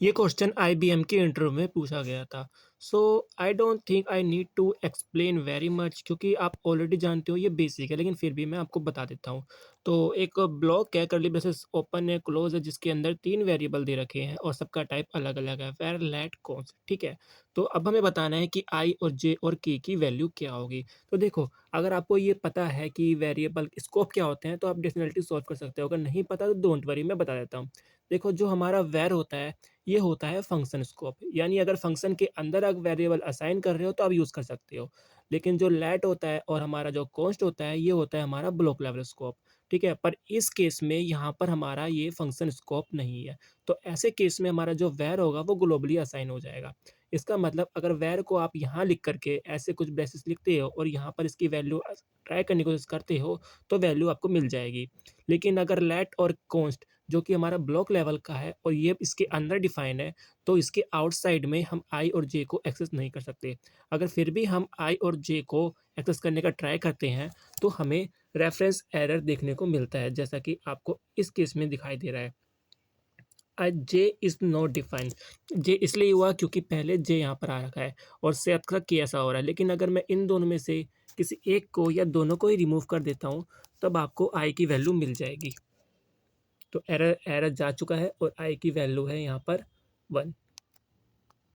ये question IBM के interview में पूछा गया था। So I don't think I need to explain very much क्योंकि आप ऑलरेडी जानते हो ये बेसिक है, लेकिन फिर भी मैं आपको बता देता हूँ। तो एक ब्लॉक है, कर्ली ब्रेसेस ओपन है, क्लोज है, जिसके अंदर 3 वेरिएबल दे रखे हैं और सबका टाइप अलग-अलग है, वर, लेट, कॉन्स्ट, ठीक है? तो अब हमें बताना है कि आई और जे और के की वैल्यू क्या होगी। तो देखो, अगर आपको ये पता है कि वेरिएबल स्कोप क्या होते हैं, तो आप डेफिनिटली सॉल्व कर सकते हो। अगर नहीं पता तो डोंट वरी, मैं बता देता हूँ। देखो, जो हमारा वर होता है, ये होता है फंक्शन स्कोप, यानी अगर फंक्शन के अंदर आप वेरिएबल असाइन कर रहे हो तो आप यूज़ कर सकते हो। लेकिन जो लेट होता है और हमारा जो कॉन्स्ट होता है, ये होता है हमारा ब्लॉक लेवल स्कोप, ठीक है? पर इस केस में यहाँ पर हमारा ये फंक्शन स्कोप नहीं है। तो ऐसे केस में हमारा जो वर होगा वो ग्लोबली असाइन हो जाएगा। इसका मतलब अगर वर को आप यहाँ लिख करके ऐसे कुछ ब्रेसेस लिखते हो और यहाँ पर इसकी वैल्यू ट्राई करने की कोशिश करते हो, तो वैल्यू आपको मिल जाएगी। लेकिन अगर लेट और कॉन्स्ट जो कि हमारा ब्लॉक लेवल का है और ये इसके अंदर डिफाइन है, तो इसके आउटसाइड में हम आई और जे को एक्सेस नहीं कर सकते। अगर फिर भी हम आई और जे को एक्सेस करने का ट्राई करते हैं, तो हमें रेफरेंस एरर देखने को मिलता है, जैसा कि आपको इस केस में दिखाई दे रहा है। जे इज़ नॉट डिफाइंड। जे इसलिए हुआ क्योंकि पहले जे यहाँ पर आ रखा है और से आपका के ऐसा हो रहा है। लेकिन अगर मैं इन दोनों में से किसी एक को या दोनों को ही रिमूव कर देता हूँ, तब आपको आई की वैल्यू मिल जाएगी। तो एरर एरर जा चुका है और आई की वैल्यू है यहाँ पर 1।